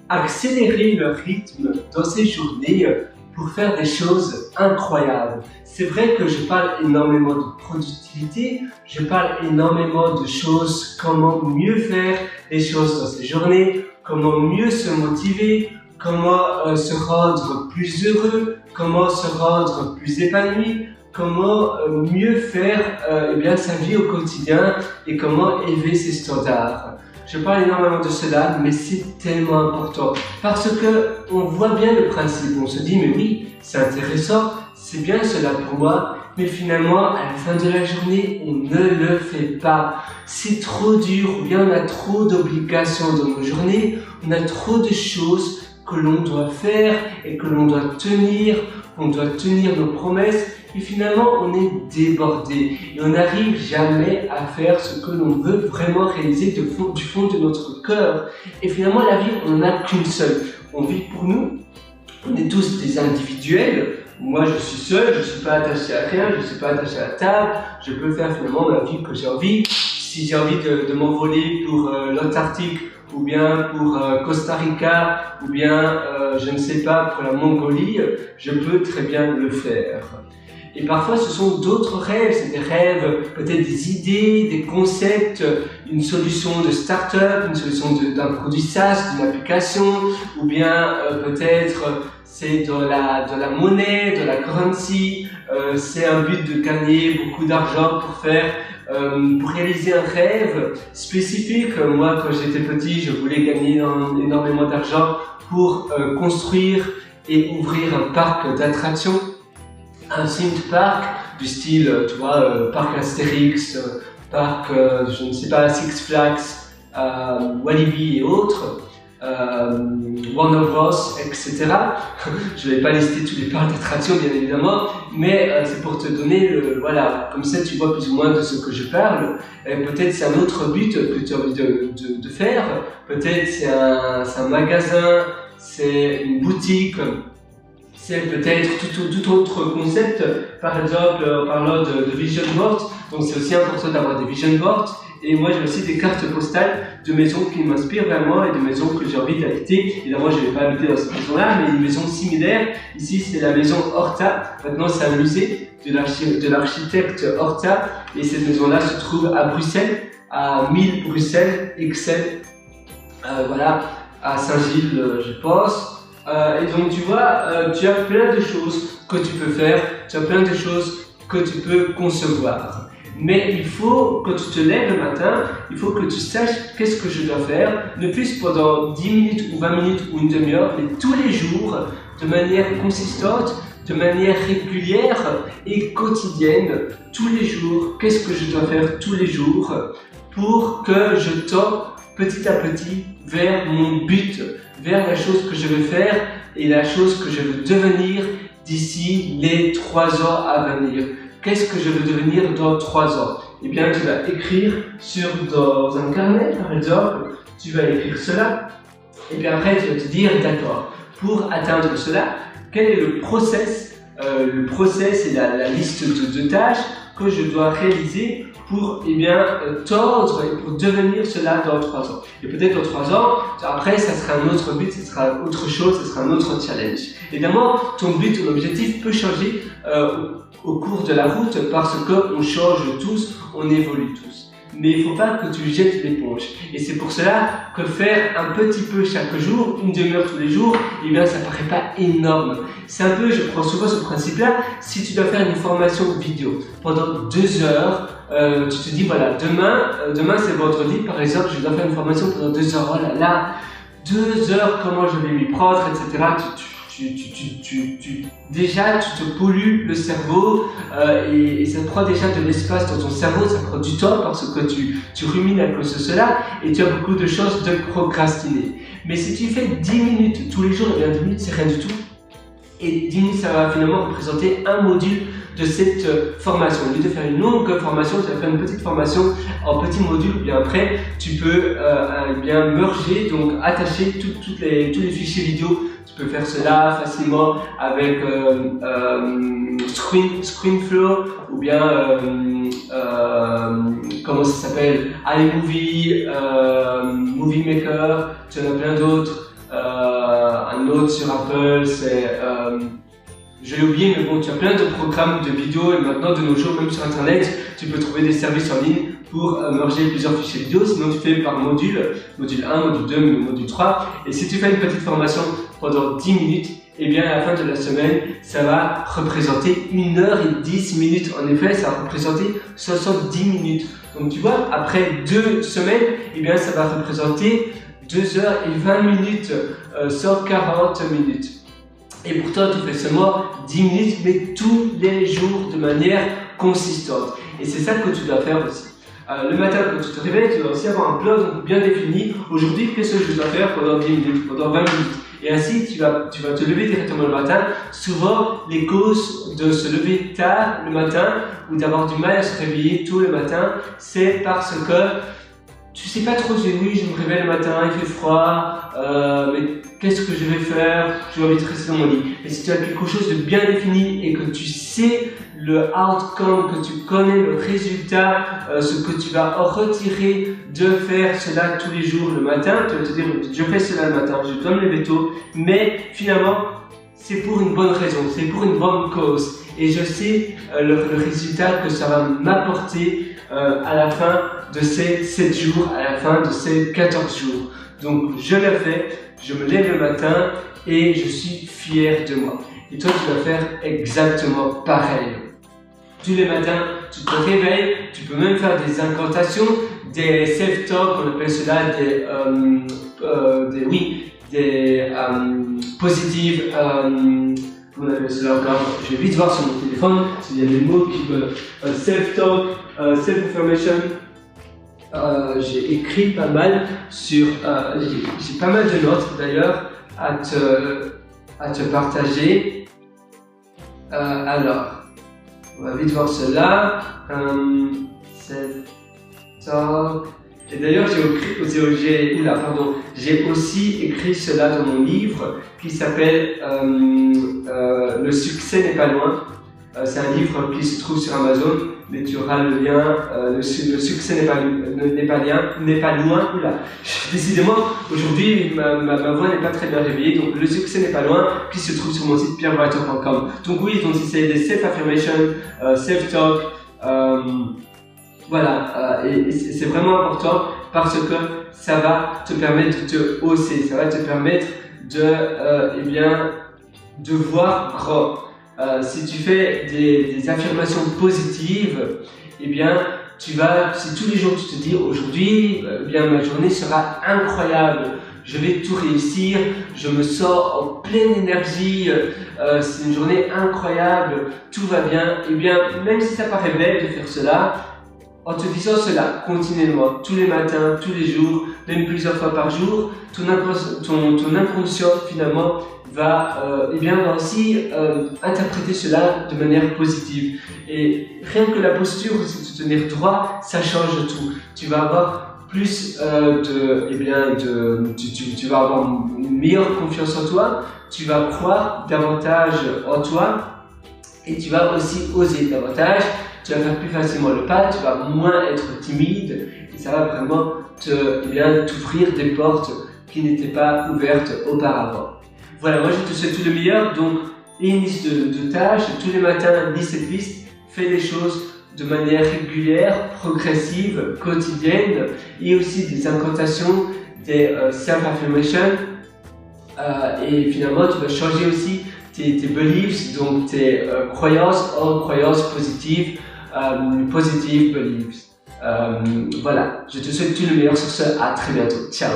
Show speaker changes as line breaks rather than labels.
accélérer leur rythme dans ces journées pour faire des choses incroyables. C'est vrai que je parle énormément de productivité, je parle énormément de choses, comment mieux faire les choses dans ces journées, comment mieux se motiver, comment se rendre plus heureux, comment se rendre plus épanoui, comment mieux faire sa vie au quotidien et comment élever ses standards. Je parle énormément de cela, mais c'est tellement important parce que on voit bien le principe. On se dit, mais oui, c'est intéressant, c'est bien cela pour moi, mais finalement, à la fin de la journée, on ne le fait pas. C'est trop dur, ou bien on a trop d'obligations dans nos journées, on a trop de choses que l'on doit faire et que l'on doit tenir, on doit tenir nos promesses. Et finalement, on est débordé et on n'arrive jamais à faire ce que l'on veut vraiment réaliser du fond de notre cœur. Et finalement, la vie, on n'en a qu'une seule. On vit pour nous, on est tous des individuels. Moi, je suis seul, je ne suis pas attaché à rien, je ne suis pas attaché à la table. Je peux faire finalement la vie que j'ai envie. Si j'ai envie de m'envoler pour l'Antarctique, ou bien pour Costa Rica, ou bien, je ne sais pas, pour la Mongolie, je peux très bien le faire. Et parfois, ce sont d'autres rêves, c'est des rêves, peut-être des idées, des concepts, une solution de start-up, une solution d'un produit SaaS, d'une application, ou bien peut-être c'est de la monnaie, de la currency, c'est un but de gagner beaucoup d'argent pour réaliser un rêve spécifique. Moi, quand j'étais petit, je voulais gagner énormément d'argent pour construire et ouvrir un parc d'attractions. Un theme park du style, tu vois, parc Astérix, parc, je ne sais pas, Six Flags, Walibi et autres, Warner Bros, etc. Je ne vais pas lister tous les parcs d'attractions, bien évidemment, mais c'est pour te donner, voilà, comme ça tu vois plus ou moins de ce que je parle. Peut-être c'est un autre but que tu as envie de faire, peut-être c'est un magasin, c'est une boutique, c'est peut-être tout autre concept, par exemple en parlant de vision board. Donc c'est aussi important d'avoir des vision boards. Et moi j'ai aussi des cartes postales de maisons qui m'inspirent vraiment et de maisons que j'ai envie d'habiter. Évidemment je ne vais pas habiter dans cette maison-là, mais une maison similaire. Ici c'est la maison Horta. Maintenant c'est un musée de l'architecte Horta. Et cette maison-là se trouve à Bruxelles, à 1000 Bruxelles, Excel, voilà, à Saint-Gilles je pense. Et donc tu vois, tu as plein de choses que tu peux faire, tu as plein de choses que tu peux concevoir. Mais il faut que tu te lèves le matin, il faut que tu saches qu'est-ce que je dois faire, ne plus pendant 10 minutes ou 20 minutes ou une demi-heure, mais tous les jours, de manière consistante, de manière régulière et quotidienne, tous les jours, qu'est-ce que je dois faire tous les jours pour que je tende petit à petit vers mon but, vers la chose que je veux faire et la chose que je veux devenir d'ici les 3 ans à venir. Qu'est-ce que je veux devenir dans 3 ans? Eh bien, tu vas écrire dans un carnet, par exemple, tu vas écrire cela, et puis après, tu vas te dire, d'accord, pour atteindre cela, quel est le process et la liste de tâches que je dois réaliser pour tordre et pour devenir cela dans 3 ans. Et peut-être dans 3 ans, après, ça sera un autre but, ça sera autre chose, ça sera un autre challenge. Évidemment, ton but, ton objectif peut changer au cours de la route parce qu'on change tous, on évolue tous. Mais il ne faut pas que tu jettes l'éponge. Et c'est pour cela que faire un petit peu chaque jour, une demi-heure tous les jours, eh bien ça paraît pas énorme. C'est un peu, je prends souvent ce principe-là, si tu dois faire une formation vidéo pendant 2 heures, tu te dis voilà, demain c'est vendredi par exemple, je dois faire une formation pendant 2 heures, oh là là, 2 heures, comment je vais m'y prendre, etc. Déjà tu te pollues le cerveau et ça prend déjà de l'espace dans ton cerveau, ça prend du temps parce que tu rumines à cause de cela et tu as beaucoup de chances de procrastiner. Mais si tu fais 10 minutes tous les jours, et bien 10 minutes c'est rien du tout. Et 10 minutes ça va finalement représenter un module de cette formation. Au lieu de faire une longue formation, tu vas faire une petite formation en petits modules. Bien après, tu peux merger, donc attacher tous les fichiers vidéo. Tu peux faire cela facilement avec ScreenFlow ou bien comment ça s'appelle, iMovie, Movie Maker. Tu en as plein d'autres. un autre sur Apple, c'est... je l'ai oublié, mais bon, tu as plein de programmes de vidéos et maintenant de nos jours, même sur internet, tu peux trouver des services en ligne pour merger plusieurs fichiers vidéo. Sinon tu fais par module, module 1, module 2, module 3. Et si tu fais une petite formation pendant 10 minutes, et bien à la fin de la semaine, ça va représenter 1h10 minutes. En effet, ça va représenter 70 minutes. Donc tu vois, après 2 semaines, et bien ça va représenter 2h20 minutes, 140 minutes. Et pourtant, tu fais seulement 10 minutes, mais tous les jours de manière consistante. Et c'est ça que tu dois faire aussi. Le matin, quand tu te réveilles, tu dois aussi avoir un plan bien défini. Aujourd'hui, qu'est-ce que je dois faire pendant 10 minutes, pendant 20 minutes? Et ainsi, tu vas te lever directement le matin. Souvent, les causes de se lever tard le matin ou d'avoir du mal à se réveiller tôt le matin, c'est parce que tu sais pas trop dire oui, je me réveille le matin, il fait froid, mais qu'est-ce que je vais faire? J'ai envie de rester dans mon lit. Mais si tu as quelque chose de bien défini et que tu sais le outcome, que tu connais le résultat, ce que tu vas en retirer de faire cela tous les jours le matin, tu vas te dire je fais cela le matin, je dois me lever tôt, mais finalement c'est pour une bonne raison, c'est pour une bonne cause. Et je sais le résultat que ça va m'apporter à la fin de ces 7 jours, à la fin de ces 14 jours. Donc je le fais, je me lève le matin et je suis fier de moi. Et toi tu vas faire exactement pareil. Tous les matins, tu te réveilles, tu peux même faire des incantations, des self-talk, on appelle cela des positives, on appelle cela encore, je vais vite voir sur mon téléphone, s'il y a des mots qui peuvent, self-talk, self-affirmation, j'ai écrit pas mal sur, j'ai pas mal de notes d'ailleurs à te partager. Alors, on va vite voir cela. Self-talk. Et d'ailleurs, j'ai aussi écrit cela dans mon livre qui s'appelle Le succès n'est pas loin. C'est un livre qui se trouve sur Amazon, mais tu auras le lien. Le succès n'est pas loin. Oula, décidément, aujourd'hui, ma voix n'est pas très bien réveillée. Donc, le succès n'est pas loin, qui se trouve sur mon site pierrewriter.com. Donc oui, donc c'est des self-affirmation, self-talk. Voilà, et c'est vraiment important parce que ça va te permettre de te hausser, ça va te permettre de voir grand. Si tu fais des affirmations positives, eh bien, si tous les jours tu te dis aujourd'hui, ma journée sera incroyable, je vais tout réussir, je me sens en pleine énergie, c'est une journée incroyable, tout va bien, eh bien, même si ça paraît bête de faire cela, en te disant cela continuellement, tous les matins, tous les jours, même plusieurs fois par jour, ton inconscient finalement va aussi interpréter cela de manière positive. Et rien que la posture, c'est de tenir droit, ça change tout. Tu vas avoir plus tu vas avoir une meilleure confiance en toi, tu vas croire davantage en toi et tu vas aussi oser davantage. Tu vas faire plus facilement le pas, tu vas moins être timide et ça va vraiment t'ouvrir des portes qui n'étaient pas ouvertes auparavant. Voilà, moi je te souhaite tout le meilleur, donc une liste de tâches, tous les matins lis cette liste, fais des choses de manière régulière, progressive, quotidienne et aussi des incantations, des self-affirmation et finalement tu vas changer aussi tes beliefs, donc tes croyances en croyances positives. Positive beliefs. Voilà, je te souhaite tout le meilleur sur ce, à très bientôt, ciao.